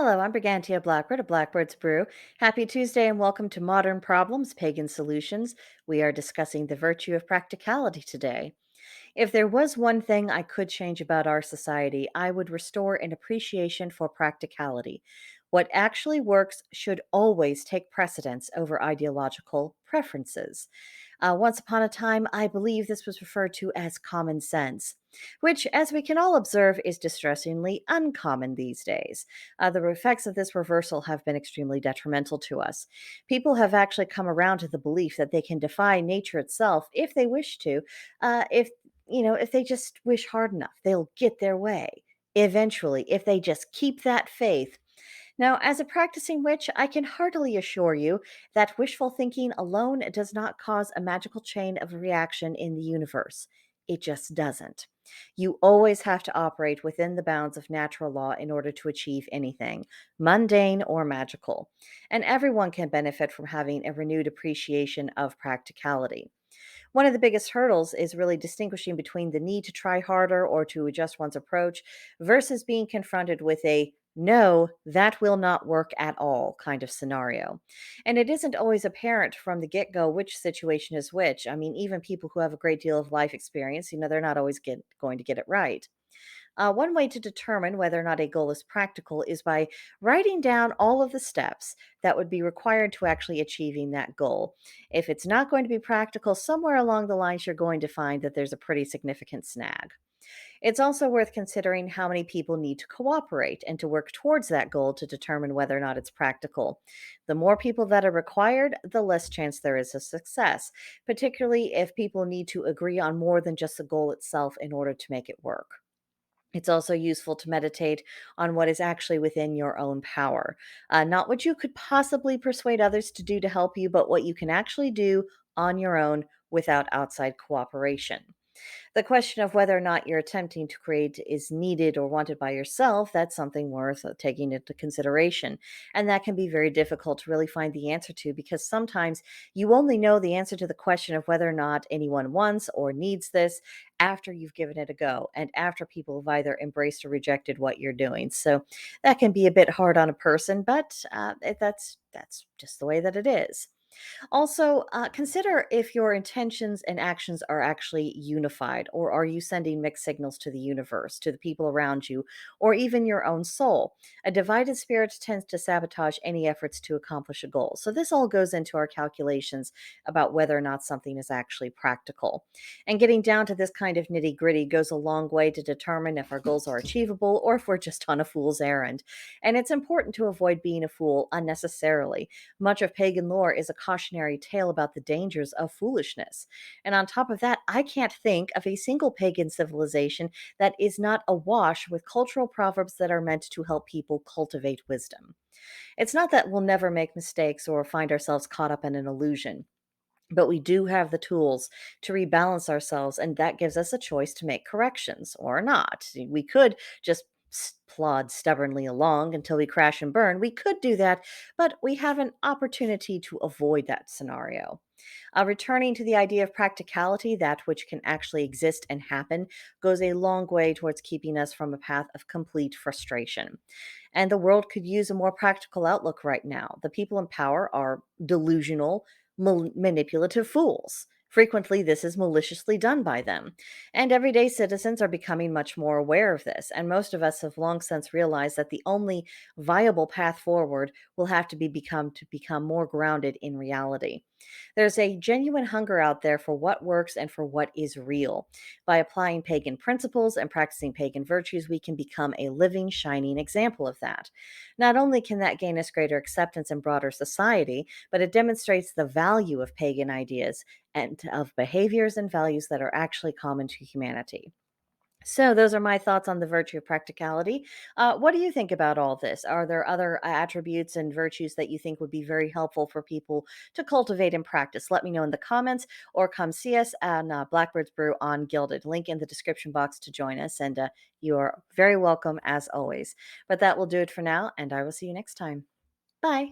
Hello, I'm Brigantia Blackbird of Blackbird's Brew. Happy Tuesday and welcome to Modern Problems, Pagan Solutions. We are discussing the virtue of practicality today. If there was one thing I could change about our society, I would restore an appreciation for practicality. What actually works should always take precedence over ideological preferences. Once upon a time, I believe this was referred to as common sense, which, as we can all observe, is distressingly uncommon these days. The effects of this reversal have been extremely detrimental to us. People have actually come around to the belief that they can defy nature itself if they wish to, if they just wish hard enough, they'll get their way. Eventually, if they just keep that faith. Now, as a practicing witch, I can heartily assure you that wishful thinking alone does not cause a magical chain of reaction in the universe. It just doesn't. You always have to operate within the bounds of natural law in order to achieve anything, mundane or magical. And everyone can benefit from having a renewed appreciation of practicality. One of the biggest hurdles is really distinguishing between the need to try harder or to adjust one's approach versus being confronted with a no, that will not work at all kind of scenario. And it isn't always apparent from the get go which situation is which. I mean, even people who have a great deal of life experience, they're not always going to get it right. One way to determine whether or not a goal is practical is by writing down all of the steps that would be required to actually achieving that goal. If it's not going to be practical, somewhere along the lines, you're going to find that there's a pretty significant snag. It's also worth considering how many people need to cooperate and to work towards that goal to determine whether or not it's practical. The more people that are required, the less chance there is of success, particularly if people need to agree on more than just the goal itself in order to make it work. It's also useful to meditate on what is actually within your own power. Not what you could possibly persuade others to do to help you, but what you can actually do on your own without outside cooperation. The question of whether or not you're attempting to create is needed or wanted by yourself, that's something worth taking into consideration. And that can be very difficult to really find the answer to because sometimes you only know the answer to the question of whether or not anyone wants or needs this after you've given it a go and after people have either embraced or rejected what you're doing. So that can be a bit hard on a person, but that's just the way that it is. Also, consider if your intentions and actions are actually unified, or are you sending mixed signals to the universe, to the people around you, or even your own soul? A divided spirit tends to sabotage any efforts to accomplish a goal. So, this all goes into our calculations about whether or not something is actually practical. And getting down to this kind of nitty gritty goes a long way to determine if our goals are achievable or if we're just on a fool's errand. And it's important to avoid being a fool unnecessarily. Much of pagan lore is a cautionary tale about the dangers of foolishness. And on top of that, I can't think of a single pagan civilization that is not awash with cultural proverbs that are meant to help people cultivate wisdom. It's not that we'll never make mistakes or find ourselves caught up in an illusion. But we do have the tools to rebalance ourselves, and that gives us a choice to make corrections or not. We could just plod stubbornly along until we crash and burn. We could do that, but we have an opportunity to avoid that scenario. Returning to the idea of practicality, that which can actually exist and happen, goes a long way towards keeping us from a path of complete frustration. And the world could use a more practical outlook right now. The people in power are delusional, manipulative fools. Frequently, this is maliciously done by them. And everyday citizens are becoming much more aware of this. And most of us have long since realized that the only viable path forward will have to become more grounded in reality. There's a genuine hunger out there for what works and for what is real. By applying pagan principles and practicing pagan virtues, we can become a living, shining example of that. Not only can that gain us greater acceptance in broader society, but it demonstrates the value of pagan ideas and of behaviors and values that are actually common to humanity. So, those are my thoughts on the virtue of practicality. What do you think about all this? Are there other attributes and virtues that you think would be very helpful for people to cultivate and practice? Let me know in the comments or come see us on Blackbird's Brew on Gilded. Link in the description box to join us. And you are very welcome as always. But that will do it for now, and I will see you next time. Bye.